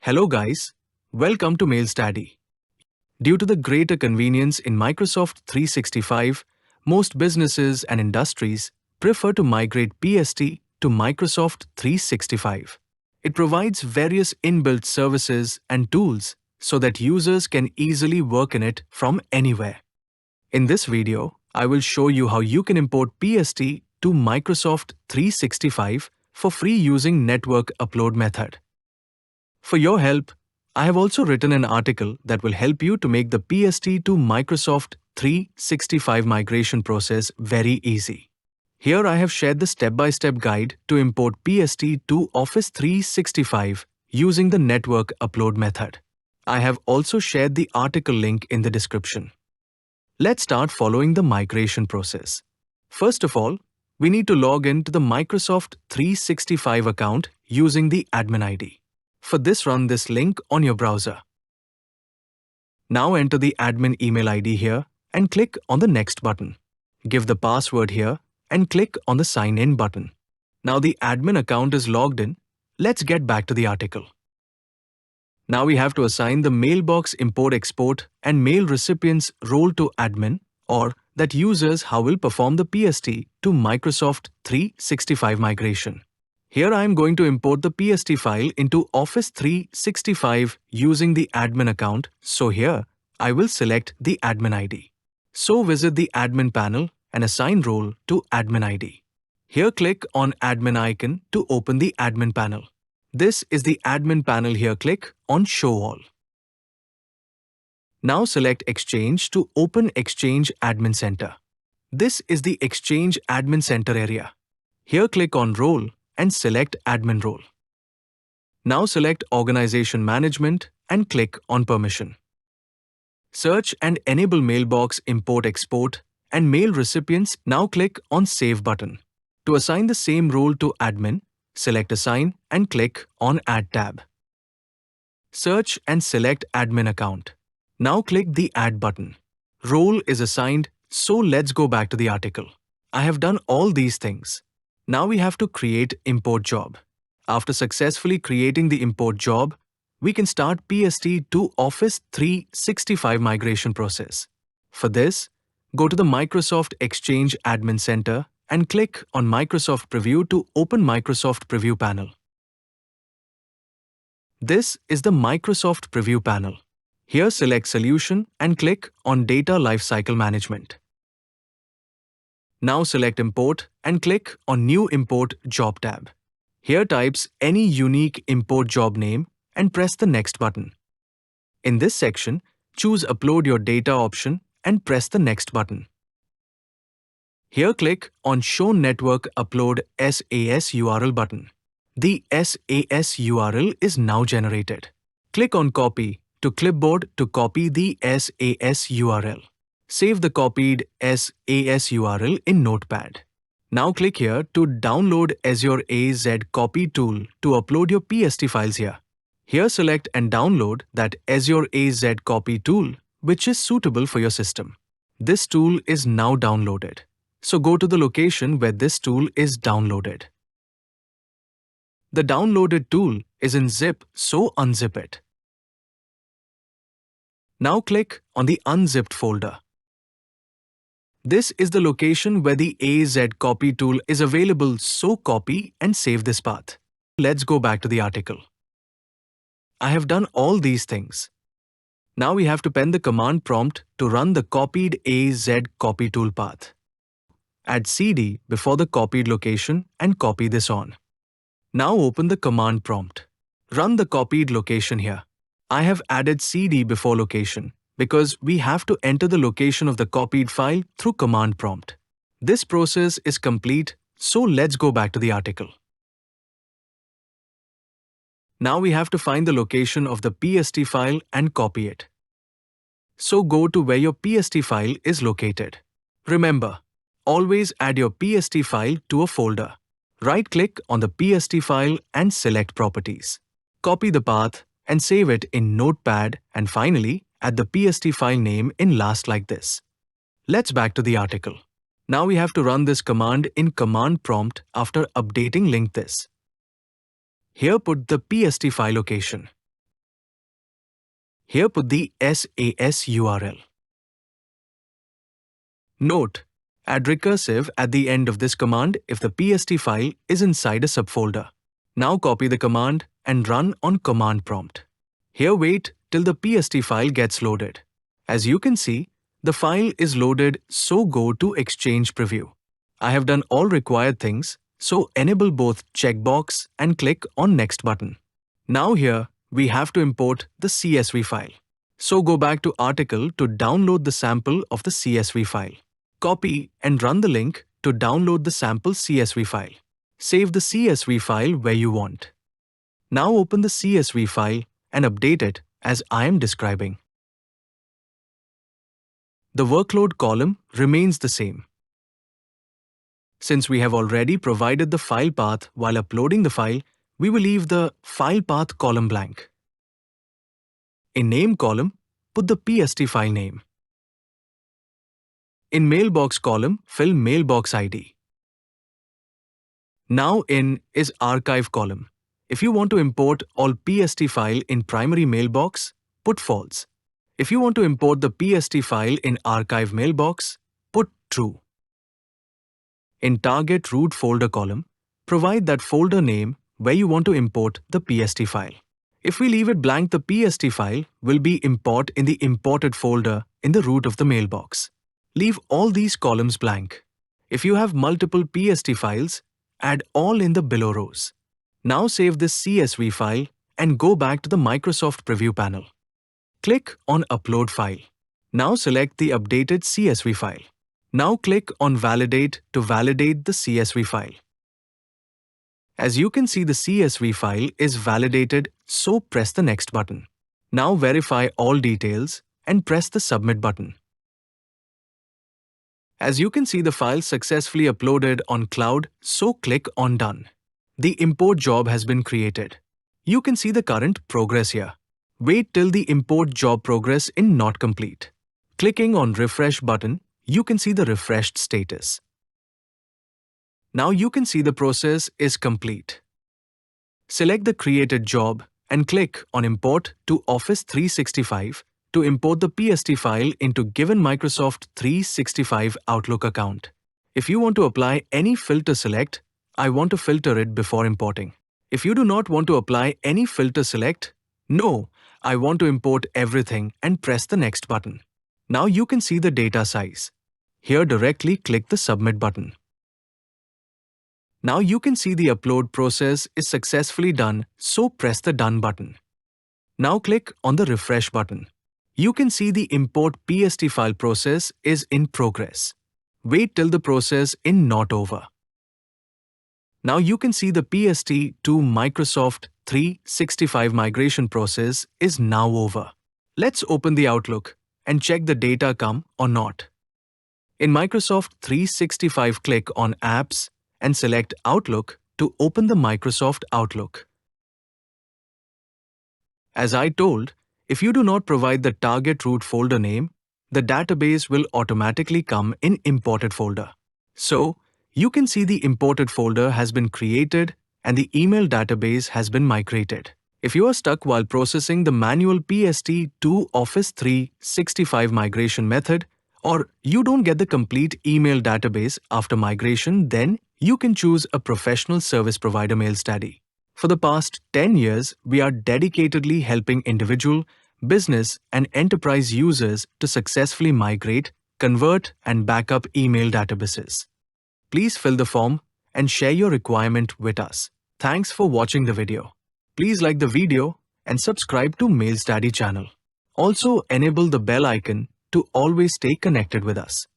Hello guys, welcome to MailsDaddy. Due to the greater convenience in Microsoft 365, most businesses and industries prefer to migrate PST to Microsoft 365. It provides various inbuilt services and tools so that users can easily work in it from anywhere. In this video, I will show you how you can import PST to Microsoft 365 for free using Network Upload method. For your help, I have also written an article that will help you to make the PST to Microsoft 365 migration process very easy. Here I have shared the step-by-step guide to import PST to Office 365 using the Network Upload method. I have also shared the article link in the description. Let's start following the migration process. First of all, we need to log in to the Microsoft 365 account using the admin ID. For this, run this link on your browser. Now enter the admin email ID here and click on the Next button. Give the password here and click on the Sign In button. Now the admin account is logged in. Let's get back to the article. Now we have to assign the mailbox import-export and mail recipients role to admin, or that users how will perform the PST to Microsoft 365 migration. Here I am going to import the PST file into Office 365 using the admin account, so here I will select the admin ID. So visit the admin panel and assign role to admin ID. Here click on admin icon to open the admin panel. This is the admin panel. Here click on Show All. Now select Exchange to open Exchange Admin Center. This is the Exchange Admin Center area. Here click on Role and select Admin Role. Now select Organization Management and click on Permission. Search and enable Mailbox Import-Export and Mail Recipients. Now click on Save button. To assign the same role to admin, select Assign and click on Add tab. Search and select Admin Account. Now click the Add button. Role is assigned, so let's go back to the article. I have done all these things. Now we have to create import job. After successfully creating the import job, we can start PST to Office 365 migration process. For this, go to the Microsoft Exchange Admin Center and click on Microsoft Preview to open Microsoft Preview panel. This is the Microsoft Preview panel. Here select Solution and click on Data Lifecycle Management. Now select Import and click on New Import Job tab. Here types any unique import job name and press the Next button. In this section, choose Upload Your Data option and press the Next button. Here click on Show Network Upload SAS URL button. The SAS URL is now generated. Click on Copy to Clipboard to copy the SAS URL. Save the copied SAS URL in Notepad. Now click here to download Azure AzCopy tool to upload your PST files here. Here select and download that Azure AzCopy tool which is suitable for your system. This tool is now downloaded. So go to the location where this tool is downloaded. The downloaded tool is in zip, so unzip it. Now click on the unzipped folder. This is the location where the AzCopy tool is available, so copy and save this path. Let's go back to the article. I have done all these things. Now we have to pen the command prompt to run the copied AzCopy tool path. Add CD before the copied location and copy this on. Now open the command prompt. Run the copied location here. I have added CD before location because we have to enter the location of the copied file through command prompt. This process is complete, so let's go back to the article. Now we have to find the location of the PST file and copy it. So go to where your PST file is located. Remember, always add your PST file to a folder. Right-click on the PST file and select Properties. Copy the path and save it in Notepad, and finally, add the PST file name in last like this. Let's back to the article. Now we have to run this command in command prompt after updating link this. Here put the PST file location. Here put the SAS URL. Note: add recursive at the end of this command if the PST file is inside a subfolder. Now copy the command and run on command prompt. Here wait till the PST file gets loaded. As you can see, the file is loaded, so go to Exchange Preview. I have done all required things, so enable both checkbox and click on Next button. Now here, we have to import the CSV file. So go back to article to download the sample of the CSV file. Copy and run the link to download the sample CSV file. Save the CSV file where you want. Now open the CSV file and update it as I am describing. The workload column remains the same. Since we have already provided the file path while uploading the file, we will leave the file path column blank. In name column, put the PST file name. In mailbox column, fill mailbox ID. Now in is archive column. If you want to import all PST file in primary mailbox, put false. If you want to import the PST file in archive mailbox, put true. In target root folder column, provide that folder name where you want to import the PST file. If we leave it blank, the PST file will be import in the imported folder in the root of the mailbox. Leave all these columns blank. If you have multiple PST files, add all in the below rows. Now save this CSV file and go back to the Microsoft Preview panel. Click on Upload File. Now select the updated CSV file. Now click on Validate to validate the CSV file. As you can see, the CSV file is validated, so press the Next button. Now verify all details and press the Submit button. As you can see, the file successfully uploaded on cloud, so click on Done. The import job has been created. You can see the current progress here. Wait till the import job progress in Not Complete. Clicking on Refresh button, you can see the refreshed status. Now you can see the process is complete. Select the created job and click on Import to Office 365 to import the PST file into given Microsoft 365 Outlook account. If you want to apply any filter, select I want to filter it before importing. If you do not want to apply any filter, select No, I want to import everything and press the Next button. Now you can see the data size. Here directly click the Submit button. Now you can see the upload process is successfully done, so press the Done button. Now click on the Refresh button. You can see the import PST file process is in progress. Wait till the process is not over. Now you can see the PST to Microsoft 365 migration process is now over. Let's open the Outlook and check the data come or not. In Microsoft 365, click on Apps and select Outlook to open the Microsoft Outlook. As I told, if you do not provide the target root folder name, the database will automatically come in imported folder. So, you can see the imported folder has been created and the email database has been migrated. If you are stuck while processing the manual PST to Office 365 migration method, or you don't get the complete email database after migration, then you can choose a professional service provider, MailsDaddy. For the past 10 years, we are dedicatedly helping individual, business, and enterprise users to successfully migrate, convert, and backup email databases. Please fill the form and share your requirement with us. Thanks for watching the video. Please like the video and subscribe to MailsDaddy channel. Also enable the bell icon to always stay connected with us.